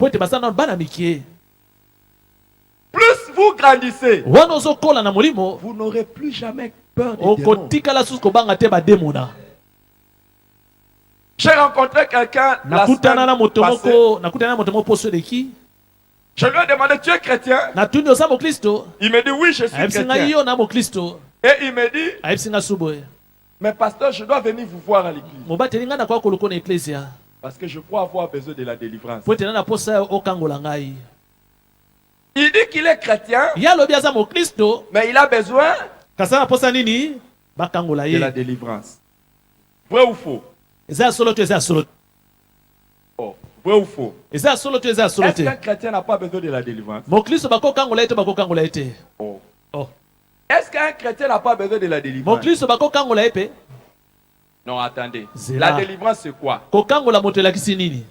Plus vous grandissez, vous n'aurez plus jamais peur des démons. J'ai rencontré quelqu'un la semaine passée. Je lui ai demandé, tu es chrétien? Il me dit, oui, je suis chrétien. Et il me dit, mais pasteur, je dois venir vous voir à l'église. Parce que je crois avoir besoin de la délivrance. po ete na posa okangola ngai. Il dit qu'il est chrétien, Ya lobi aza mo Kristo, mais il a besoin kasa na posa nini bakangola de la ye. délivrance. Vrai ou faux? Eza solo to eza solo. Oh, vrai ou faux? Eza solo to eza solo Est-ce te. qu'un chrétien n'a pas besoin de la délivrance? Mo Kristo bakokangola ete bakokangola ete. Oh. Oh. Est-ce qu'un chrétien n'a pas besoin de la Mo délivrance? Kristo bakokangola ete. Non, attendez. Zéla. La délivrance, c'est quoi? Kokangola moto elakisi nini?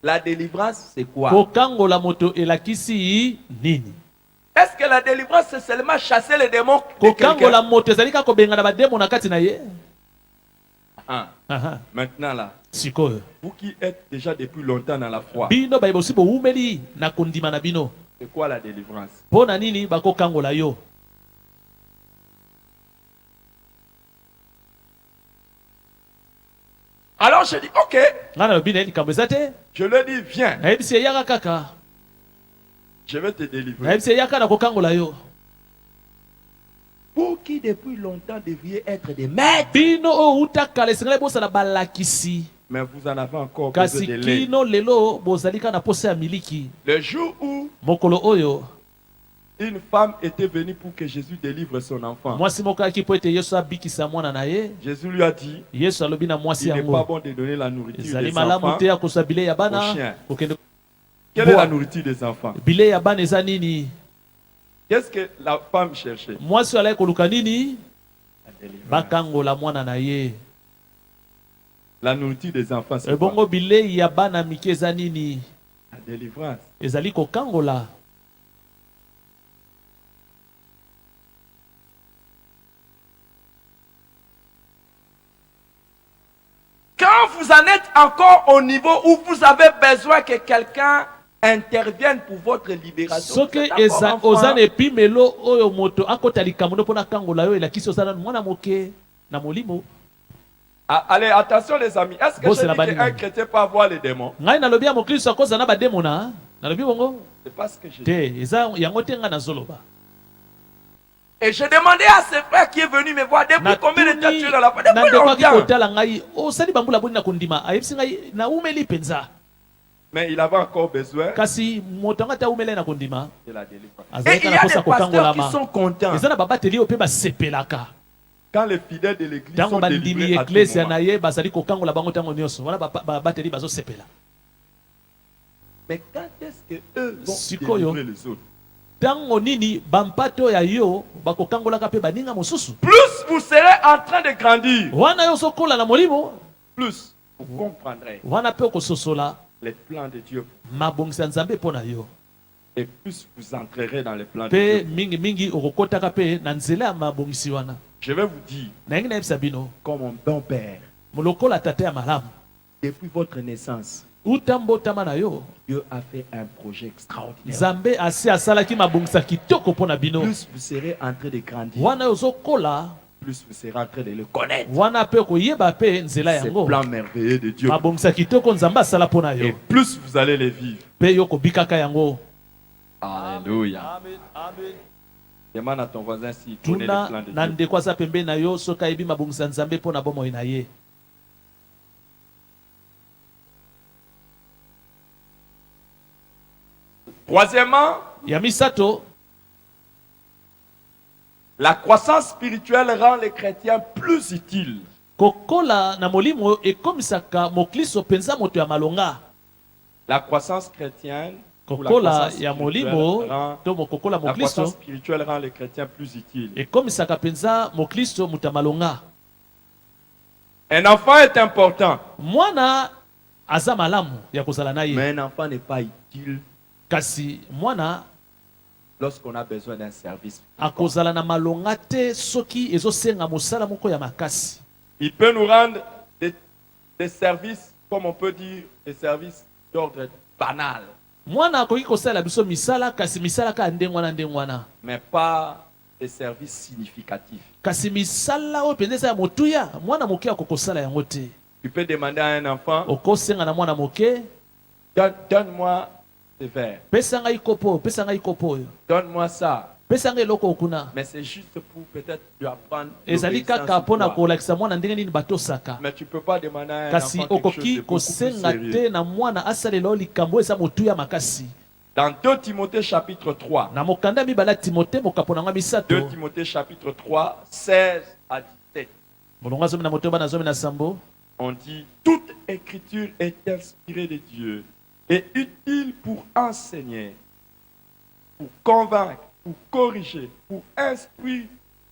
La délivrance, c'est quoi? Kokangola moto elakisi nini? Est-ce que la délivrance, c'est seulement chasser les démons de Kokangola quelqu'un? moto ezali ka kobenga na bademo na kati na ye. Ah. Aha. Maintenant là, Sikoyo. vous qui êtes déjà depuis longtemps dans la foi, Bino ba bosi bo umeli na kondima na bino. c'est quoi la délivrance? Pona nini bakokangola yo? Alors je dis, ok, Ngana lobi na likambo eza te. je lui dis, viens, Na yebisi yaka kaka. je vais te Na délivrer. yebisi yaka na kokangola yo. Vous qui depuis longtemps devriez être des maîtres, Bino o utaka lesengala bosa na balakisi. mais vous en avez encore besoin Kasi de l'aide. kino lelo bozali ka na posa ya miliki. Le jour où Mokolo oyo une femme était venue pour que Jésus délivre son enfant, mwasi moko aki po ete Yesu abikisa mwana na ye. Jésus lui a dit, Yesu alobi na mwasi il n'est pas yango. bon de donner la nourriture Ezali des malamu enfants. te ya kozwa bile ya Au bana. chien. Kokende Quelle est Bois. la nourriture des enfants? bile ya bana eza nini? Qu'est-ce que la femme cherchait? Mwasi alai koluka nini? La délivrance. Bakangola mwana na ye. La nourriture des enfants, c'est quoi? Ebongo bile ya bana mike eza nini? La délivrance. Ezali kokangola. Quand vous en êtes encore au niveau où vous avez besoin que quelqu'un intervienne pour votre libération, vous Soki êtes eza encore enfant, ozana epimelo oyo moto akota likambo ndo mpona kangola yo elakisi ozana mwana moke na molimo. Allez, attention les amis. Est-ce que Bon, je c'est la dis qu'un banane. chrétien peut avoir les démons? Ngai nalobi ya mokristo akoza na bademo na nalobi bongo C'est pas ce que je dis. te eza yango te ngai nazoloba. Et je demandais à ce frère qui est venu me voir depuis combien de temps tu es dans la foi? na Depuis ndeko aki longtemps. kotala ngai osali bambula boni na kondima ayebisi ngai naumeli mpenza Mais il avait encore besoin kasi moto yango ate aumeli na kondima de la délivrance. Et azalaki il y na a posa des pasteurs qui kokangolama. sont contents Eza na babateli oyo mpe basepelaka quand les fidèles de l'église ntango sont bandimi délivrés à tout eklesia moment. na ye bazali kokangola bango ntango nyonso wana babateli bazosepela. Mais quand est-ce que eux vont Sikoyo. délivrer les autres? Ntango nini bampato ya yo bakokangolaka mpe baninga mosusu Plus vous serez en train de grandir, wana yo ozokola na molimo plus vous comprendrez wana mpe okososola les plans de Dieu. mabongisi ya nzambe mpo na yo Et plus vous entrerez dans les plans de mpe Dieu. mingimingi okokotaka mpe na nzela ya mabongisi wana. Je vais vous dire, Nayengi nayebisa bino comme mon bon père, lokola tata ya malamu depuis votre naissance, uta mbotama na yo Dieu a fait un projet extraordinaire. nzambe asi asalaki mabongisi ya kitoko mpo na bino. Plus vous serez en train de grandir, Wana yo ozokola plus vous serez en train de le connaître. wana mpe koyeba mpe nzela Ces yango plans merveilleux de Dieu. mabongisi ya kitoko nzambe asala mpo na Et yo plus vous allez les vivre. mpe yo kobikaka yango. Alléluia. Demande à ton voisin s'il connaît les tuna plans de na Dieu. ndeko aza pembeni na yo soki ayebi mabongisi ya nzambe mpo na bomoi na ye. Troisièmement, Ya misato la croissance spirituelle rend les chrétiens plus utiles. kokola na molimo ekomisaka moklisto mpenza moto ya malonga. La croissance chrétienne ou la Kokola croissance ya spirituelle molimo rend- to mokokola la croissance moklisto spirituelle rend les chrétiens plus utiles. ekomisaka mpenza moklisto moto ya malonga. Un enfant est important, Mwana aza malamu ya kozala na ye mais un enfant n'est pas utile kasi mwana lorsqu'on a besoin d'un service. akozala na malonga te soki ezosenga mosala moko ya makasi. Il peut nous rendre des services, comme on peut dire, des services d'ordre banal, Mwana akoki kosala biso misala kasi misala ka ndenge wana mais pas des services significatifs. kasi misala oyo mpenza eza ya motuya mwana moke akokosala yango te. Tu peux demander à un enfant, Okosenga na mwana moke donne-moi ce verre, pesa ngai kopo oyo, pesa ngai kopo oyo, donne-moi ça. pesa nga eloko okuna. Mais c'est juste pour peut-être lui apprendre Ezali l'obéissance kaka au pona roi. kolakisa mwana ndenge nini batosaka. Mais tu peux pas demander à un Kasi enfant quelque chose okoki de beaucoup plus kosenga sérieux. te na mwana asalela likambo eza motuya makasi. Dans 2 Timothée chapitre 3, Na mokanda mibala Timote mokapo nanga 2 misato. Timothée chapitre 3, 16 à 17, Molonga zomi na moto bana zomi na sambo. on dit toute écriture est inspirée de Dieu et utile pour enseigner, pour convaincre, pour corriger, pour instruire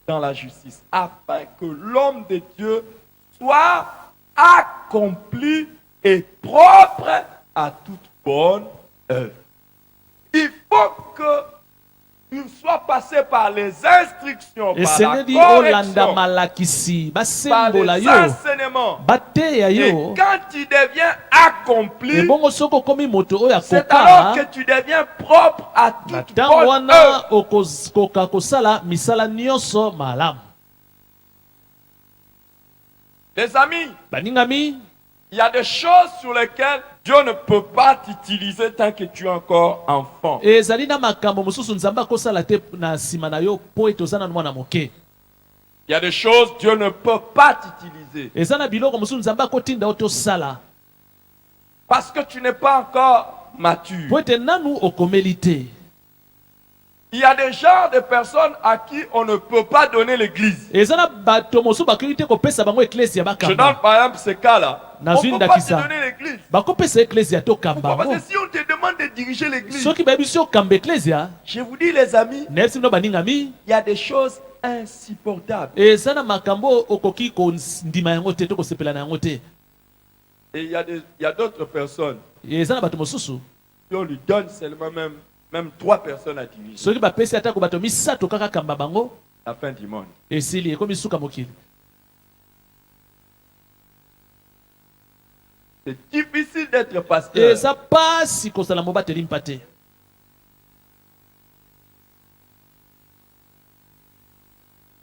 dans la justice, afin que l'homme de Dieu soit accompli et propre à toute bonne œuvre. Il faut que il soit passé par les instructions, par la Esengeli olanda correction, malakisi par basembola les yo enseignements. bateya Et yo. quand tu deviens accompli, Ebongo soko komi moto oyo c'est alors que akoka. tu deviens propre à toute Ntango bonne wana œuvre. okoka kosala misala nyonso malamu. Les amis, Baningami, il y a des choses sur lesquelles Dieu ne peut pas t'utiliser tant que tu es encore enfant. ezali na makambo mosusu nzambe akosala te na nsima na yo po ete oza na mwana moke. Il y a des choses Dieu ne peut pas t'utiliser Eza na biloko mosusu nzambe akotinda yo tosala parce que tu n'es pas encore mature. po ete nanu okomeli te. Il y a des genres de personnes à qui on ne peut pas donner l'église. Eza na bato mosusu bakoki te kopesa bango eklesia Je donne bakamba. par exemple ce cas-là. On ne Nazwi peut pas te ndakisa. donner l'église. Bakopesa eklesia tokamba Pourquoi? Parce bango. que si on te demande de diriger l'église, Soki bayebi si okamba eklesia, je vous dis les amis, nayebisi bino baningami, il y a des choses insupportables. eza na makambo okoki kondima yango te to kosepela na yango te. Et il y a d'autres personnes, Eza na bato mosusu si on lui donne seulement même 3 personnes à diriger, soki bapesi atako bato misato kaka kamba bango, la fin du monde. esili ekomi suka mokili. C'est difficile d'être pasteur. Eza pasi kosala mobateli mpa te.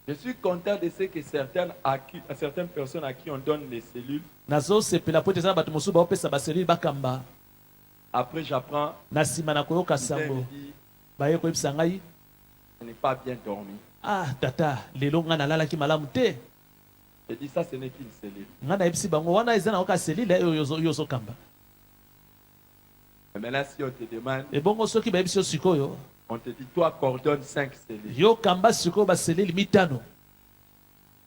Je suis content de ce que certaines personnes à qui on donne les cellules, Nazosepela po ete eza na bato mosusu baopesa baselile bakamba. après j'apprends, Na nsima na koyoka quelqu'un me sango dit, baye koyebisa ngai, je n'ai pas bien dormi. ah tata lelo ngai nalalaki malamu te. Je dis, ça ce n'est qu'une cellule. Ngai nayebisi bango wana eza na oka selile oyo yo ozokamba. Mais maintenant, si on te demande, Ebongo soki bayebisi yo sikoyo, on te dit, toi, coordonne 5 cellules. yo kamba sikoyo baselile mitano.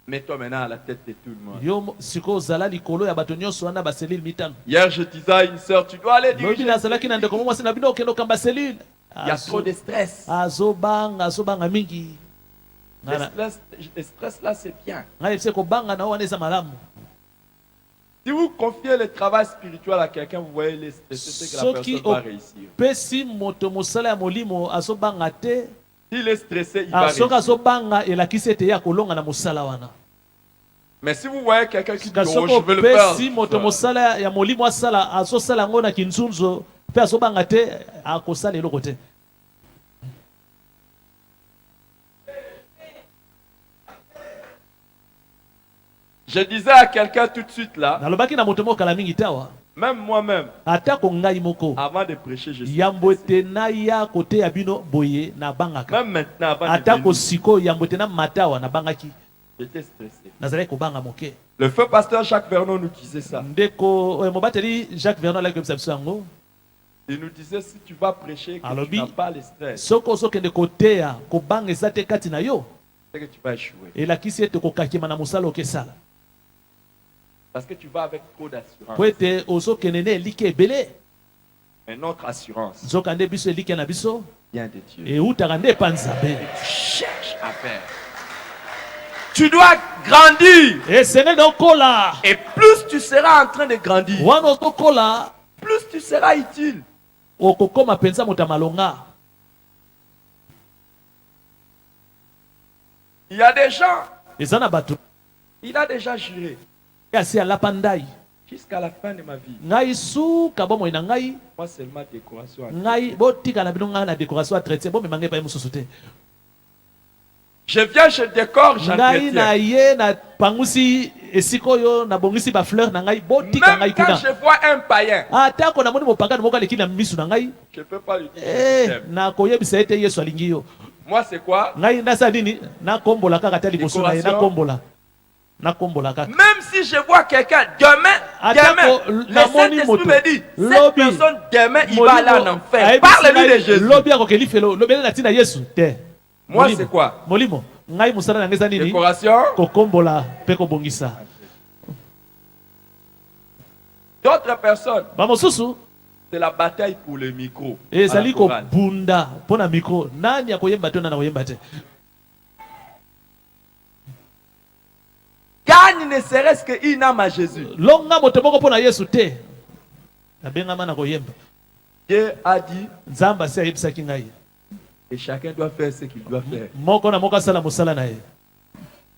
Mets-toi maintenant à la tête de tout le monde. Yo sikoyo ozala likolo ya bato nyonso wana baselile mitano. Hier, je disais à une soeur, tu dois aller Lobi diriger. nazalaki na ndeko mwasi na bino okende okamba selile. Il y a trop de stress. azobanga mingi. Le stress là, c'est bien. Ngai nayebisi kobanga na yo wana eza malamu. Si vous confiez le travail spirituel à quelqu'un, vous voyez les stress, c'est que la Soki personne va réussir. opesi moto mosala ya molimo azobanga te, S'il est stressé, il va soki réussir. azobanga elakisi ete ye akolonga na mosala wana. Mais si vous voyez quelqu'un qui dit, Kasi oh, soki je veux le faire, opesi moto mosala ya molimo asala azosala yango na kinzunzo mpe azobanga te, akosala eloko te. je disais à quelqu'un tout de suite là, Nalobaki na moto moko kala mingi tawa, même moi-même, atako ngai moko avant de prêcher, je suis yambo stressé. ete na ya kote ya bino boye na bangaka. Même maintenant, avant de Atako venir, siko yambo ete na matawa na bangaki. j'étais stressé. Nazalaki kobanga moke. Le feu pasteur Jacques Vernon nous disait ça. Ndeko mobateli Jacques Vernon alaki kobisa biso yango. Il nous disait, si tu vas prêcher, que tu Alobi, n'as pas le stress, soko ozokende koteya kobanga eza te kati na yo, c'est que tu vas échouer. elakisi ete kokakima na mosala okesala. Parce que tu vas avec trop d'assurance. Po ete ozokende ne elike ebele, Mais notre assurance nzoka nde biso elike na biso vient de Dieu. eutaka nde epa Nzambe. Tu cherches à faire. Tu dois grandir. Esengeli na okola, Et plus tu seras en train de grandir, wana okokola plus tu seras utile. okokoma mpenza moto ya malonga. Il y a des gens, Eza na bato il a déjà juré, asi alapa ndai, jusqu'à la fin de ma vie, ngai suka bomoi na ngai, moi seulement décoration. ngai botika na bino ngai na décoration ya traité bomema ngai epai mosusu te. Je viens, je décore, Ngai na j'entretiens. ye na pangusi esika oyo na bongisi ba fleur na ngai botika Même ngai quand kuna. je vois un païen, Atako na moni mopagani moko aleki na misu na ngai, je ne peux pas lui dire. Je t'aime. na koyebisa ete Yesu alingi yo. Moi, c'est quoi? ngai ndasa nini na kombola kaka ta liboso na ye na Décoration. kombola kaka Même si je vois quelqu'un demain, Atako, le na moni Saint-Esprit moto. me dit, cette Lobi. personne demain, il va aller en enfer. Parle-lui de Jésus. lobi akokeli felo lobele na tina Yesu te Moi, Molimo. c'est quoi? molimo ngai musala na ngeza nini Décoration. kokombola pe kobongisa D'autres personnes, bamosusu c'est la bataille pour le micro. ezali à la chorale. kobunda mpo na mikro nani akoyemba te nani akoyemba te Gagne ne serait-ce qu'une âme à Jésus. longa moto moko mpo na Yesu te nabengama na koyemba Dieu a dit, nzambe asi ayebisaki ngai et chacun doit faire ce qu'il doit faire. moko na moko asala mosala na ye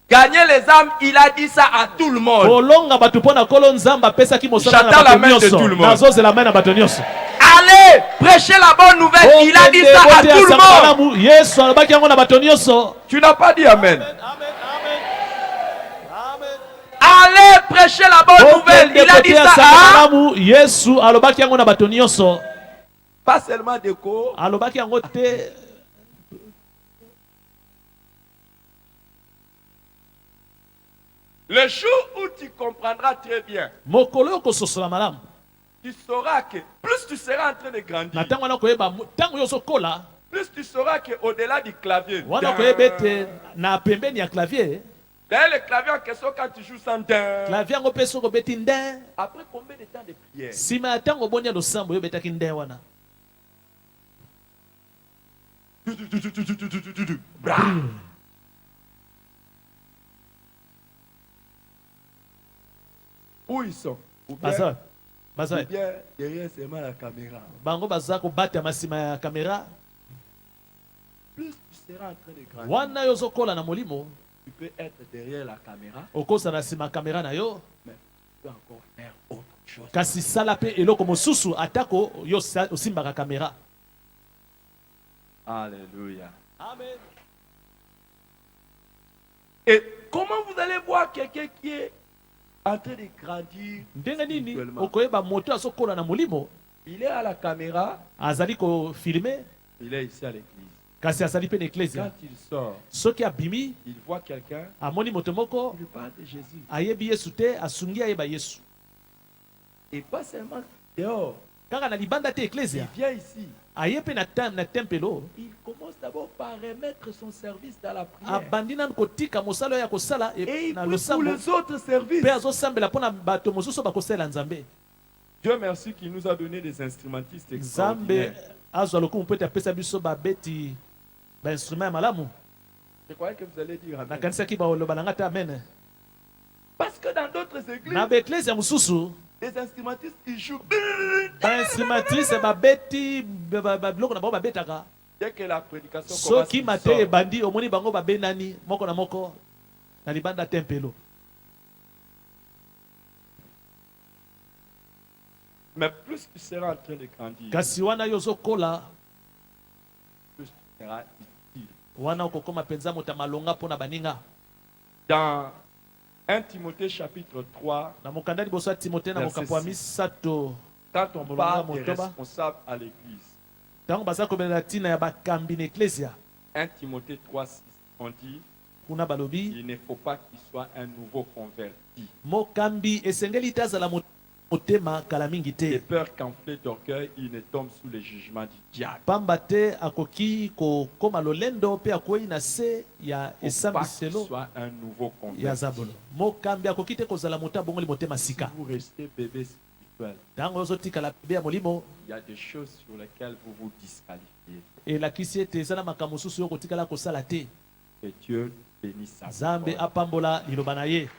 Gagner les âmes, il a dit ça à tout le monde. kolonga bato mpo na kolo nzambe apesaki mosala na J'attends la bato main de nyonso tout le monde. nazozela mai na bato nyonso Allez, prêchez la bonne nouvelle. Il a dit ça à tout le monde. Yesu alobaki yango na bato nyonso Tu n'as pas dit Amen. Amen, amen, amen. Allez, prêchez la bonne nouvelle. Il a dit ça à... Yesu alobaki yango na bato nyonso Pas seulement déco. alobaki yango te Le jour où tu comprendras très bien, mokolo yo kososola malamu tu sauras que plus tu seras en train de na grandir, ntango wana koyeba ntango yo ozokola plus tu sauras qu'au-delà du clavier, wana koyeba ete na pembeni ya clavier d'ailleurs le clavier en question quand tu joues sans din, clavier yango mpe soki obeti nde après combien de temps de prière? nsima ya ntango oboni ya losambo yo obetaki nde wana Bra. Où ils sont? Ou bien, baza ou bien derrière seulement la caméra. bango baza kobatama nsima ya kamera Plus tu seras en train de grandir, wana yo ozokola na molimo tu peux être derrière la caméra, okosa na nsima ya kamera na yo mais tu peux encore faire autre chose. kasi sala mpe eloko mosusu atako yo osimbaka kamera Alléluia. amen Et comment vous allez voir quelqu'un qui est en train de grandir ndenge nini spirituellement? okoyeba moto azokola na molimo Il est à la caméra, azali kofilme il est ici à l'église. kasi azali mpe na eklesia Quand il sort, soki abimi il voit quelqu'un, amoni moto moko il lui parle de Jésus. ayebi yesu te asungi ayeba yesu Et pas seulement dehors, kaka na libanda te il eklesia vient ici. aye mpe na tempelo Il commence d'abord par remettre son service dans la prière. abandi nanu kotika mosala oyo ya kosala Et il na prie pour losambo les autres services. mpe azosambela mpo na bato mosusu bakosalela nzambe Dieu merci qu'il nous a donné des instrumentistes nzambe extraordinaires. azwa lokumu mpo ete apesa biso babeti bainstrument ya malamu Je croyais que vous allez dire Amen. nakanisaki baloba na nga te amen Parce que dans d'autres églises, na baeklezia mosusu les instrumentistes, ils jouent. bainstrumentrice babeti biloko na bango babetaka Dès que la prédication commence, soki ils mateyo sortent. ebandi omoni bango babenani moko na moko na libanda tempelo Mais plus tu seras en train de grandir, kasi wana yo ozokola plus tu seras utile. wana okokoma mpenza moto ya malonga mpo na baninga Dans 1 Timothée chapitre 3, na mokanda liboso ya timote na Verset mokambo ya 6. misato quand on Molonga parle des motoba. responsables à l'église, ntango baza kobelela ntina ya bakambi na eklesia 1 Timothée 3, 6, on dit kuna balobi il ne faut pas qu'il soit un nouveau converti. mokambi esengeli te azala motema kala mingi De te peur qu'enflé d'orgueil, il ne tombe sous le jugement du diable. pamba te akoki kokoma lolendo mpe akwei na se ya Il ne faut pas qu'il esambiselo soit un nouveau ya converti. zabolo mokambi akoki te kozala moto abongoli motema Si sika vous restez bébé spirituel, ntango ozotikala bebe ya molimo il y a des choses sur lesquelles vous vous disqualifiez. elakisi ete eza na makambo mosusu yo kotikala kosala te Que Dieu bénisse sa nzambe parole. apambola liloba na ye